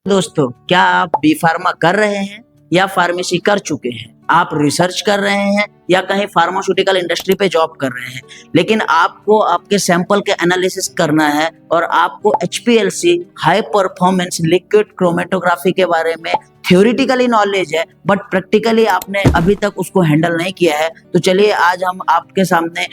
दोस्तों, क्या आप बी फार्मा कर रहे हैं या फार्मेसी कर चुके हैं? आप रिसर्च कर रहे हैं या कहीं फार्मास्यूटिकल इंडस्ट्री पे जॉब कर रहे हैं, लेकिन आपको आपके सैंपल के एनालिसिस करना है और आपको HPLC high performance liquid chromatography के बारे में थ्योरेटिकली नॉलेज है, बट प्रैक्टिकली आपने अभी तक उसको हैंडल नहीं किया है। तो चलिए आज हम आपके सामने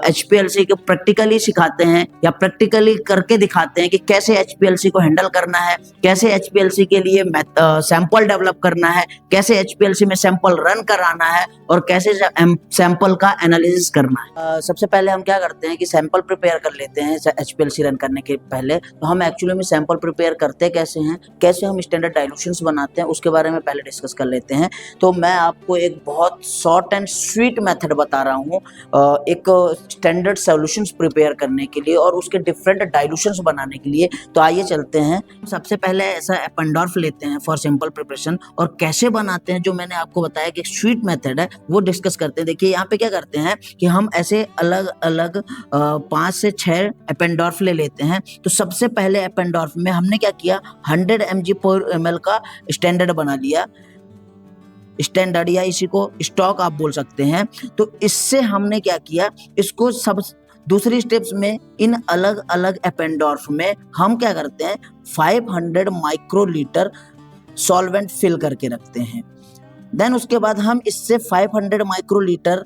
एचपीएलसी को प्रैक्टिकली सिखाते हैं या प्रैक्टिकली करके दिखाते हैं कि कैसे एचपीएलसी को हैंडल करना है, कैसे एचपीएलसी के लिए सैंपल डेवलप करना है, कैसे एचपीएलसी में सैंपल रन कराना है और कैसे सैंपल का एनालिसिस करना है। सबसे पहले हम क्या करते हैं कि सैंपल प्रिपेयर कर लेते हैं एचपीएलसी रन करने के पहले। तो हम एक्चुअली में सैंपल प्रिपेयर करते कैसे हैं, कैसे हम स्टैंडर्ड डाइल्यूशंस बनाते हैं, उसके बारे में पहले डिस्कस कर लेते हैं। तो मैं आपको एक बहुत शॉर्ट एंड स्वीट मेथड बता रहा हूँ एक स्टैंडर्ड सॉल्यूशंस प्रिपेयर करने के लिए और उसके डिफरेंट डाइल्यूशंस बनाने के लिए। तो आइए चलते हैं। सबसे पहले ऐसा एपेंडोर्फ लेते हैं फॉर सिंपल प्रिपरेशन, और कैसे बनाते हैं जो मैंने आपको बताया कि स्वीट मेथड है वो डिस्कस करते हैं। देखिए यहाँ पे क्या करते हैं कि हम ऐसे अलग अलग 5 से 6 एपेंडोर्फ ले लेते हैं। तो सबसे पहले एपेंडोर्फ में हमने क्या किया, 100 mg/ml का स्टैंडर्ड बना लिया, स्टैंडर्ड या इसी को स्टॉक आप बोल सकते हैं। तो इससे हमने क्या किया, इसको सब दूसरी स्टेप्स में इन अलग अलग एपेंडोर्फ में हम क्या करते हैं 500 माइक्रोलीटर सॉल्वेंट फिल करके रखते हैं। देन उसके बाद हम इससे 500 माइक्रोलीटर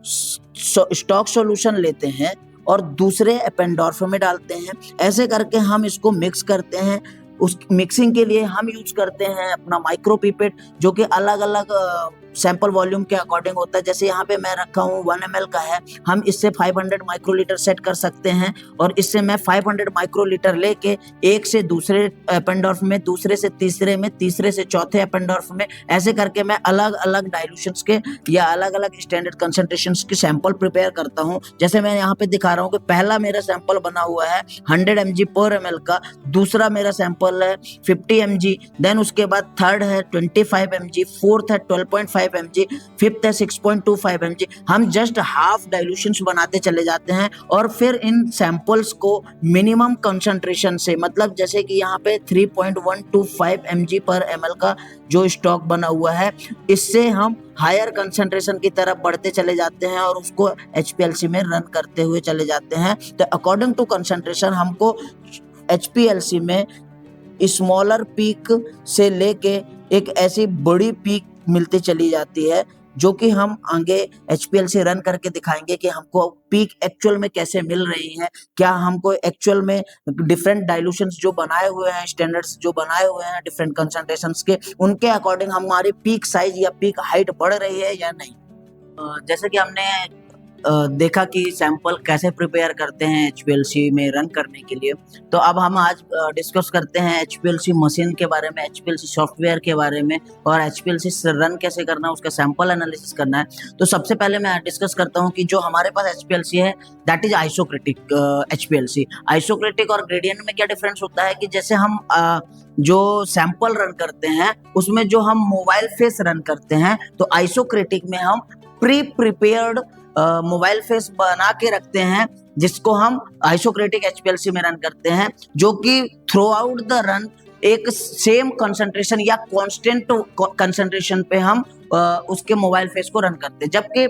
स्टॉक सॉल्यूशन लेते हैं और दूसरे एपेंडोर्फ में डालते हैं। ऐसे करके हम इसको मिक्स करते हैं। उस मिक्सिंग के लिए हम यूज करते हैं अपना माइक्रो पिपेट, जो कि अलग अलग सैंपल वॉल्यूम के अकॉर्डिंग होता है। जैसे यहाँ पे मैं रखा हूँ 1 ml का है, हम इससे 500 माइक्रोलीटर सेट कर सकते हैं और इससे मैं 500 माइक्रोलीटर लेके एक से दूसरे एपेंडोर्फ में, दूसरे से तीसरे में, तीसरे से चौथे एपेंडोर्फ में, ऐसे करके मैं अलग अलग डाइल्यूशंस के या अलग अलग स्टैंडर्ड कंसंट्रेशंस के सैंपल प्रिपेयर करता हूँ। जैसे मैं यहाँ पे दिखा रहा हूँ कि पहला मेरा सैंपल बना हुआ है 100 mg/ml का, दूसरा मेरा सैंपल है 50 mg, देन उसके बाद थर्ड है 25 mg, फोर्थ है 12.5 mg, फिफ्थ है 6.25 mg। हम जस्ट हाफ डाइल्यूशंस बनाते चले जाते हैं और फिर इन सैंपल्स को मिनिमम कंसंट्रेशन से, मतलब जैसे कि यहाँ पे 3.125 mg/ml का जो स्टॉक बना हुआ है, इससे हम हायर कंसंट्रेशन की तरफ बढ़ते चले जाते हैं और उसको एचपीएलसी में रन करते हुए चले जाते हैं। तो अकॉर्डिंग टू कंसंट्रेशन हमको एचपीएलसी में स्मॉलर पीक से लेके एक ऐसी बड़ी पीक मिलती चली जाती है, जो कि हम आगे एचपीएलसी रन करके दिखाएंगे कि हमको पीक एक्चुअल में कैसे मिल रही है, क्या हमको एक्चुअल में डिफरेंट डाइल्यूशंस जो बनाए हुए हैं, स्टैंडर्ड्स जो बनाए हुए हैं डिफरेंट कंसंट्रेशंस के, उनके अकॉर्डिंग हमारी पीक साइज या पीक हाइट बढ़ रही है या नहीं। जैसे कि हमने देखा कि सैंपल कैसे प्रिपेयर करते हैं एचपीएलसी में रन करने के लिए, तो अब हम आज डिस्कस करते हैं एचपीएलसी मशीन के बारे में, एचपीएलसी सॉफ्टवेयर के बारे में और एचपीएलसी रन कैसे करना है, उसका सैंपल एनालिसिस करना है। तो सबसे पहले मैं डिस्कस करता हूँ कि जो हमारे पास एचपीएलसी है दैट इज आइसोक्रेटिक एचपीएलसी। आइसोक्रेटिक और ग्रेडियंट में क्या डिफरेंस होता है कि जैसे हम जो सैंपल रन करते हैं उसमें जो हम मोबाइल फेस रन करते हैं, तो आइसोक्रेटिक में हम प्रिपेयर्ड मोबाइल फेस बना के रखते हैं, जिसको हम आइसोक्रेटिक एचपीएलसी में रन करते हैं, जो कि थ्रू आउट द रन एक सेम कंसंट्रेशन या कांस्टेंट कंसंट्रेशन पे हम उसके मोबाइल फेस को रन करते हैं। जबकि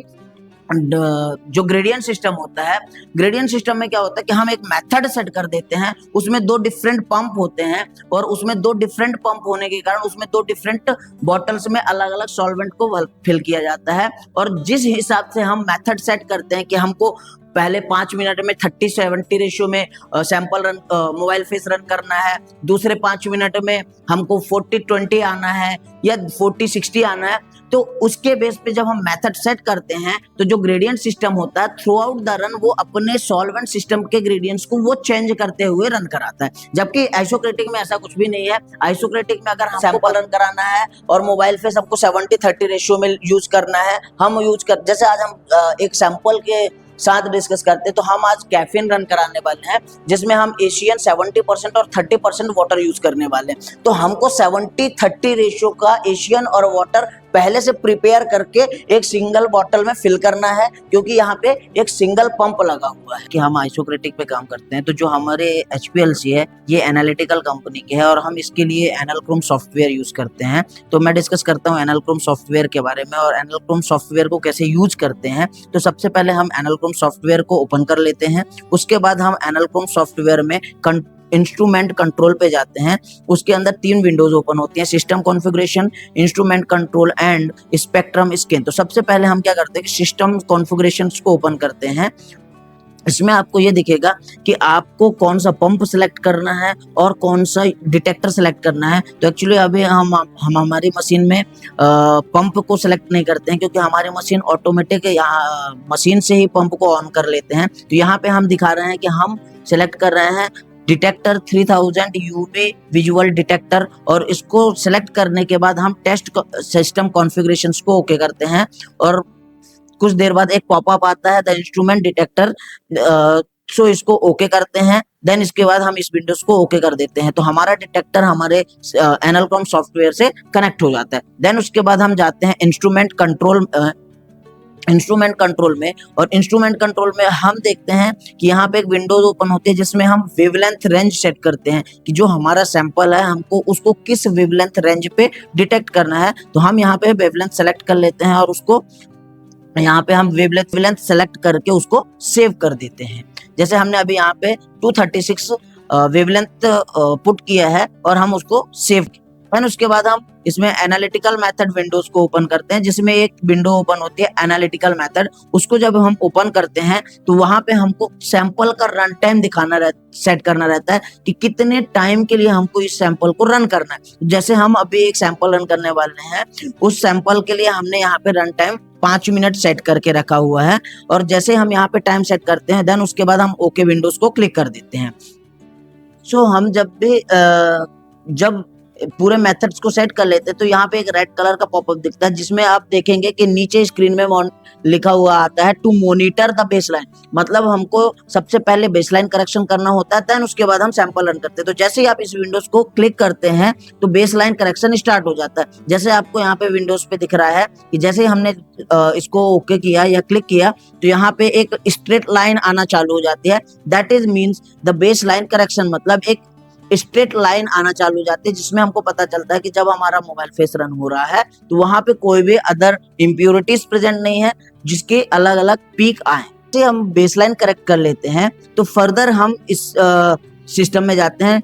जो ग्रेडियंट सिस्टम होता है, ग्रेडियंट सिस्टम में क्या होता है कि हम एक मेथड सेट कर देते हैं, उसमें 2 डिफरेंट पंप होते हैं और उसमें 2 डिफरेंट पंप होने के कारण उसमें 2 डिफरेंट बॉटल्स में अलग अलग सॉल्वेंट को फिल किया जाता है। और जिस हिसाब से हम मेथड सेट करते हैं कि हमको पहले 5 मिनट में 30-70 रेशियो में sample run mobile face run करना है, दूसरे 5 मिनट में हमको 40-20 आना है या 40-60 आना है, तो उसके बेस पे जब हम मेथड सेट करते हैं तो जो ग्रेडियंट सिस्टम होता है थ्रू आउट द रन वो अपने सॉल्वेंट सिस्टम के ग्रेडियंट्स को वो चेंज करते हुए रन कराता है। जबकि आइसोक्रेटिक में ऐसा कुछ भी नहीं है। आइसोक्रेटिक में अगर हम सैंपल रन कराना है और मोबाइल फेस हमको 70-30 रेशियो में यूज करना है, हम यूज कर, जैसे आज हम एक सैंपल के साथ डिस्कस करते हैं, तो हम आज कैफीन रन कराने वाले हैं जिसमें हम एशियन 70% और 30% वाटर यूज करने वाले हैं। तो हमको 70-30 रेशियो का एशियन और वाटर पहले से प्रिपेयर करके एक सिंगल बॉटल में फिल करना है, क्योंकि यहाँ पे एक सिंगल पंप लगा हुआ है कि हम आइसोक्रेटिक पे काम करते हैं। तो जो हमारे HPLC है ये एनालिटिकल कंपनी के है और हम इसके लिए एनालक्रोम सॉफ्टवेयर यूज करते हैं। तो मैं डिस्कस करता हूँ एनालक्रोम सॉफ्टवेयर के बारे में और एनालक्रोम सॉफ्टवेयर को कैसे यूज करते हैं। तो सबसे पहले हम एनालक्रोम सॉफ्टवेयर को ओपन कर लेते हैं। उसके बाद हम एनालक्रोम सॉफ्टवेयर में इंस्ट्रूमेंट कंट्रोल पे जाते हैं। उसके अंदर 3 विंडोज ओपन होती हैं, system configuration, instrument control and spectrum scan. तो सबसे पहले हम क्या करते हैं कि सिस्टम कॉन्फ़िगरेशंस को ओपन करते हैं। इसमें आपको ये दिखेगा कि आपको कौन सा पंप सेलेक्ट करना है और कौन सा डिटेक्टर सेलेक्ट करना है। तो एक्चुअली अभी हम हमारी मशीन में पंप को सेलेक्ट नहीं करते हैं, क्योंकि हमारी मशीन ऑटोमेटिक यहाँ मशीन से ही पंप को ऑन कर लेते हैं। तो यहाँ पे हम दिखा रहे हैं कि हम सेलेक्ट कर रहे हैं डिटेक्टर 3000 यूवी विजुअल डिटेक्टर, और इसको सेलेक्ट करने के बाद हम टेस्ट सिस्टम कॉन्फ़िगरेशंस को ओके करते हैं और कुछ देर बाद एक पॉपअप आता है द इंस्ट्रूमेंट डिटेक्टर। सो इसको ओके करते हैं। देन इसके बाद हम इस विंडोज को ओके कर देते हैं। तो हमारा डिटेक्टर हमारे एनालक्रोम सॉफ्टवेयर से कनेक्ट हो जाता है। देन उसके बाद हम जाते हैं इंस्ट्रूमेंट कंट्रोल में, और इंस्ट्रूमेंट कंट्रोल में हम देखते हैं कि यहाँ पे एक विंडोज ओपन होती है जिसमें हम वेवलेंथ रेंज सेट करते हैं कि जो हमारा सैंपल है हमको उसको किस वेवलेंथ रेंज पे डिटेक्ट करना है। तो हम यहाँ पे वेवलेंथ सेलेक्ट कर लेते हैं और उसको यहाँ पे हम वेवलेंथ सेलेक्ट करके उसको सेव कर देते हैं। जैसे हमने अभी यहाँ पे 236 वेवलेंथ पुट किया है और हम उसको सेव किया। उसके बाद हम इसमें एनालिटिकल मेथड विंडोज को ओपन करते हैं, जिसमें एक विंडो ओपन होती है एनालिटिकल मेथड। उसको जब हम ओपन करते हैं तो वहां पे हमको सैंपल का रन टाइम सेट करना रहता है कि कितने टाइम के लिए हमको इस सैंपल को रन करना है। जैसे हम अभी एक सैंपल रन करने वाले हैं, उस सैंपल के लिए हमने यहाँ पे रन टाइम 5 मिनट सेट करके रखा हुआ है। और जैसे हम यहाँ पे टाइम सेट करते हैं देन उसके बाद हम ओके विंडोज को क्लिक कर देते हैं। सो हम जब पूरे मेथड्स को सेट कर लेते हैं तो यहाँ पे एक रेड कलर का पॉपअप दिखता है, जिसमें आप देखेंगे कि नीचे स्क्रीन में लिखा हुआ आता है टू मॉनिटर द बेसलाइन। मतलब हमको सबसे पहले बेसलाइन करेक्शन करना होता है, देन उसके बाद हम सैंपल रन करते हैं। तो जैसे ही आप इस विंडोज को क्लिक करते हैं तो बेसलाइन करेक्शन स्टार्ट हो जाता है। जैसे आपको यहाँ पे विंडोज पे दिख रहा है कि जैसे ही हमने इसको ओके किया या क्लिक किया तो यहाँ पे एक स्ट्रेट लाइन आना चालू हो जाती है। That is means the baseline correction, मतलब एक स्ट्रेट लाइन आना चालू हो जाती है, जिसमें हमको पता चलता है कि जब हमारा मोबाइल फेस रन हो रहा है तो वहां पे कोई भी अदर इम्प्योरिटीज प्रेजेंट नहीं है जिसके अलग अलग पीक आए। तो हम बेसलाइन करेक्ट कर लेते हैं तो फर्दर हम इस सिस्टम में जाते हैं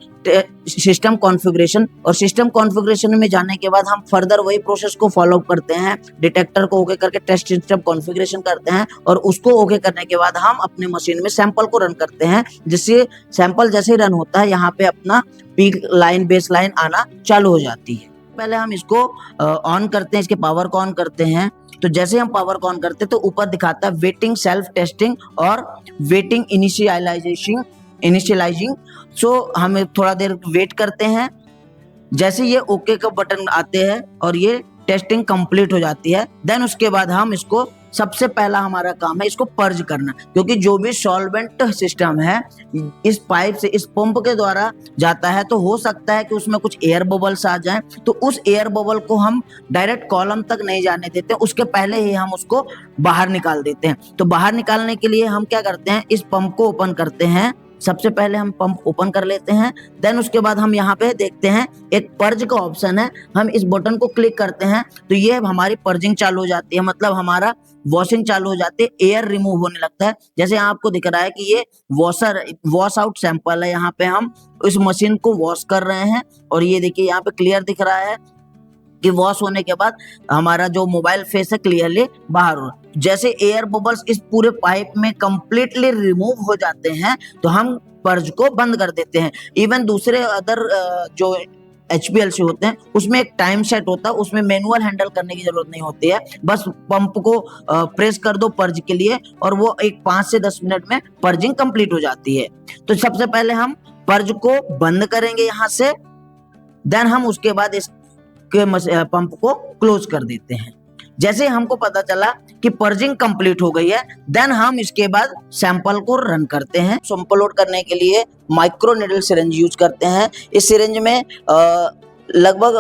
सिस्टम कॉन्फ़िगरेशन, और सिस्टम कॉन्फ़िगरेशन में जाने के बाद हम फर्दर वही प्रोसेस को फॉलो करते हैं। डिटेक्टर को ओके करके टेस्ट सिस्टम कॉन्फ़िगरेशन करते हैं और उसको ओके करने के बाद हम अपने मशीन में सैंपल को रन करते हैं, जिससे सैंपल जैसे ही रन होता है यहाँ पे अपना पीक लाइन बेस लाइन आना चालू हो जाती है। पहले हम इसको ऑन करते हैं, इसके पावर को ऑन करते हैं। तो जैसे हम पावर को ऑन करते हैं तो ऊपर दिखाता है वेटिंग सेल्फ टेस्टिंग और वेटिंग इनिशियलाइजिंग। सो हम थोड़ा देर वेट करते हैं। जैसे ये ओके का बटन आते हैं और ये टेस्टिंग कंप्लीट हो जाती है, देन उसके बाद हम इसको सबसे पहला हमारा काम है इसको पर्ज करना, क्योंकि जो भी सॉल्वेंट सिस्टम है इस पाइप से इस पंप के द्वारा जाता है तो हो सकता है कि उसमें कुछ एयर बबल्स आ जाएं। तो उस एयर बबल को हम डायरेक्ट कॉलम तक नहीं जाने देते, उसके पहले ही हम उसको बाहर निकाल देते हैं। तो बाहर निकालने के लिए हम क्या करते हैं, इस पंप को ओपन करते हैं। सबसे पहले हम पंप ओपन कर लेते हैं, देन उसके बाद हम यहाँ पे देखते हैं एक पर्ज का ऑप्शन है। हम इस बटन को क्लिक करते हैं तो ये हमारी पर्जिंग चालू हो जाती है, मतलब हमारा वॉशिंग चालू हो जाती है, एयर रिमूव होने लगता है। जैसे यहाँ आपको दिख रहा है कि ये वॉश आउट सैंपल है, यहाँ पे हम इस मशीन को वॉश कर रहे हैं और ये देखिए यहाँ पे क्लियर दिख रहा है कि वॉश होने के बाद हमारा जो मोबाइल फेस है क्लियरली बाहर हो। जैसे एयर बबल्स इस पूरे पाइप में कंप्लीटली रिमूव हो जाते हैं तो हम पर्ज को बंद कर देते हैं। इवन दूसरे अदर जो HPLC होते हैं उसमें एक टाइम सेट होता है, उसमें मैनुअल हैंडल करने की जरूरत नहीं होती है, बस पंप को प्रेस कर दो पर्ज के लिए और वो एक 5 से 10 मिनट में पर्जिंग कंप्लीट हो जाती है। तो सबसे पहले हम पर्ज को बंद करेंगे यहाँ से, देन हम उसके बाद इस पंप को क्लोज कर देते हैं। जैसे हमको पता चला कि पर्जिंग कंप्लीट हो गई है, देन हम इसके बाद सैंपल को रन करते हैं। सैंपल लोड करने के लिए माइक्रो नीडल सिरिंज यूज करते हैं। इस सिरिंज में लगभग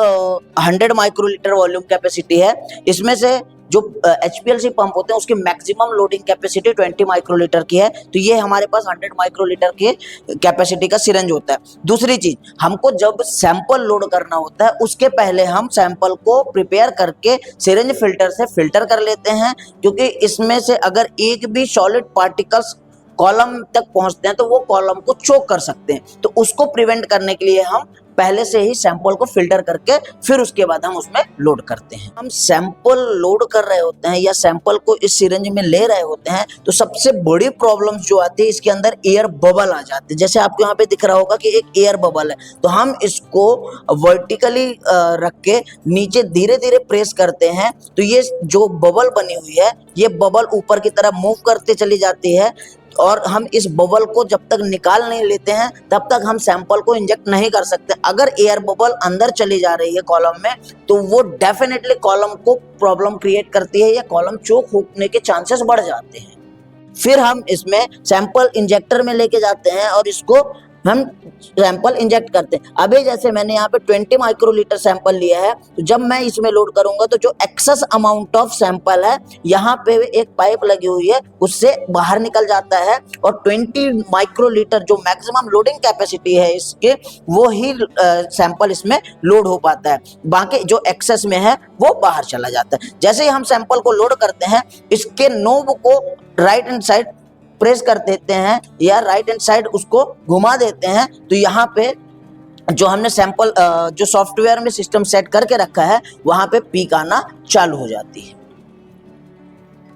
100 माइक्रोलीटर वॉल्यूम कैपेसिटी है। इसमें से जो HPLC पंप होते हैं उसकी मैक्सिमम लोडिंग कैपेसिटी 20 माइक्रोलीटर की है। तो ये हमारे पास 100 माइक्रोलीटर के कैपेसिटी का सिरेंज होता है। दूसरी चीज, हमको जब सैंपल लोड करना होता है उसके पहले हम सैंपल को प्रिपेयर करके सिरेंज फिल्टर से फिल्टर कर लेते हैं, क्योंकि इसमें से अगर एक भी सॉलिड पार्टिकल्स कॉलम तक पहुंचते हैं तो वो कॉलम को चोक कर सकते हैं। तो उसको प्रिवेंट करने के लिए हम पहले से ही सैंपल को फिल्टर करके फिर उसके बाद हम उसमें लोड करते हैं। हम सैंपल लोड कर रहे होते हैं या सैंपल को इस सिरिंज में ले रहे होते हैं तो सबसे बड़ी प्रॉब्लम जो आती है, इसके अंदर एयर बबल आ जाते हैं। जैसे आपको यहाँ पे दिख रहा होगा कि एक एयर बबल है, तो हम इसको वर्टिकली रख के नीचे धीरे धीरे प्रेस करते हैं तो ये जो बबल बनी हुई है ये बबल ऊपर की तरफ मूव करते चली जाती है, और हम इस बबल को जब तक निकाल नहीं लेते हैं तब तक हम सैंपल को इंजेक्ट नहीं कर सकते। अगर एयर बबल अंदर चली जा रही है कॉलम में तो वो डेफिनेटली कॉलम को प्रॉब्लम क्रिएट करती है या कॉलम चोक होने के चांसेस बढ़ जाते हैं। फिर हम इसमें सैंपल इंजेक्टर में लेके जाते हैं और इसको हम सैंपल इंजेक्ट करते हैं। अभी जैसे मैंने यहाँ पे 20 माइक्रोलीटर सैंपल लिया है, तो जब मैं इसमें लोड करूंगा तो जो एक्सेस अमाउंट ऑफ सैंपल है यहाँ पे एक पाइप लगी हुई है उससे बाहर निकल जाता है, और 20 माइक्रोलीटर जो मैक्सिमम लोडिंग कैपेसिटी है इसके वो ही सैंपल इसमें लोड हो पाता है। बाकी जो एक्सेस में है वो बाहर चला जाता है। जैसे ही हम सैंपल को लोड करते हैं इसके नोब को राइट हैंड साइड प्रेस कर देते हैं या राइट हैंड साइड उसको घुमा देते हैं, तो यहाँ पे जो हमने सैंपल जो सॉफ्टवेयर में सिस्टम सेट करके रखा है वहां पे पीक आना चालू हो जाती है।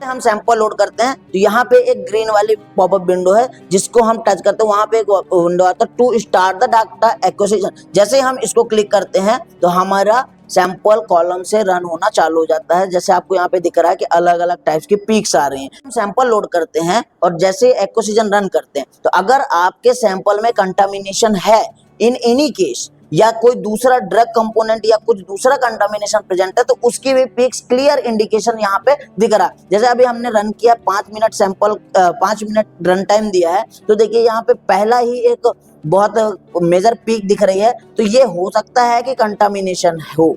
हम सैंपल लोड करते हैं तो यहाँ पे एक ग्रीन वाली पॉपअप विंडो है जिसको हम टच करते हैं, वहां पे एक विंडो आता है to start the data acquisition. जैसे ही हम इसको क्लिक करते हैं तो हमारा सैंपल कॉलम से रन होना चालू हो जाता है। जैसे आपको यहाँ पे दिख रहा है कि अलग अलग टाइप्स की पीक्स आ रही हैं। हम सैंपल लोड करते हैं और जैसे एक्विजिशन रन करते हैं तो अगर आपके सैंपल में कंटामिनेशन है इन एनी केस या कोई दूसरा ड्रग कंपोनेंट या कुछ दूसरा कंटामिनेशन प्रेजेंट है तो उसकी भी पिक्स क्लियर इंडिकेशन यहाँ पे दिख रहा है। जैसे अभी हमने रन किया 5 minute sample 5 minute run time दिया है, तो देखिए यहाँ पे पहला ही एक बहुत मेजर पीक दिख रही है, तो ये हो सकता है कि कंटामिनेशन हो।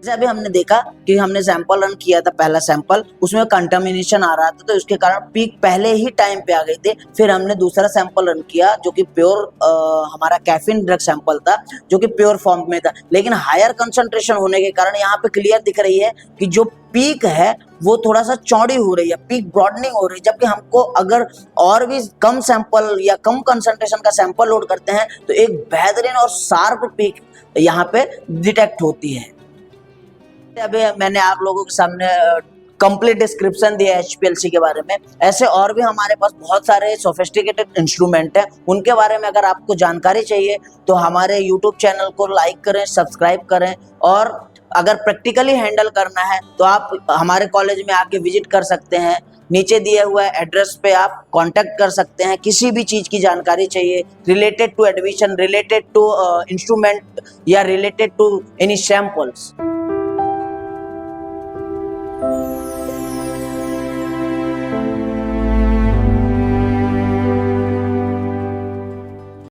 जैसे अभी हमने देखा कि हमने सैंपल रन किया था, पहला सैंपल उसमें कंटामिनेशन आ रहा था तो उसके कारण पीक पहले ही टाइम पे आ गई थी। फिर हमने दूसरा सैंपल रन किया जो कि प्योर हमारा कैफीन ड्रग सैंपल था जो कि प्योर फॉर्म में था, लेकिन हायर कंसंट्रेशन होने के कारण यहाँ पे क्लियर दिख रही है कि जो पीक है वो थोड़ा सा चौड़ी हो रही है, पीक ब्रॉडनिंग हो रही है। जबकि हमको अगर और भी कम सैंपल या कम कंसंट्रेशन का सैंपल लोड करते हैं तो एक बेहतरीन और शार्प पीक यहाँ पे डिटेक्ट होती है। अभी मैंने आप लोगों के सामने कंप्लीट डिस्क्रिप्शन दिया है HPLC के बारे में। ऐसे और भी हमारे पास बहुत सारे सोफिस्टिकेटेड इंस्ट्रूमेंट हैं, उनके बारे में अगर आपको जानकारी चाहिए तो हमारे YouTube चैनल को लाइक करें, सब्सक्राइब करें, और अगर प्रैक्टिकली हैंडल करना है तो आप हमारे कॉलेज में आके विजिट कर सकते हैं। नीचे दिए हुए एड्रेस पे आप कांटेक्ट कर सकते हैं। किसी भी चीज़ की जानकारी चाहिए related to admission, related to instrument या रिलेटेड टू एनी सैंपल्स।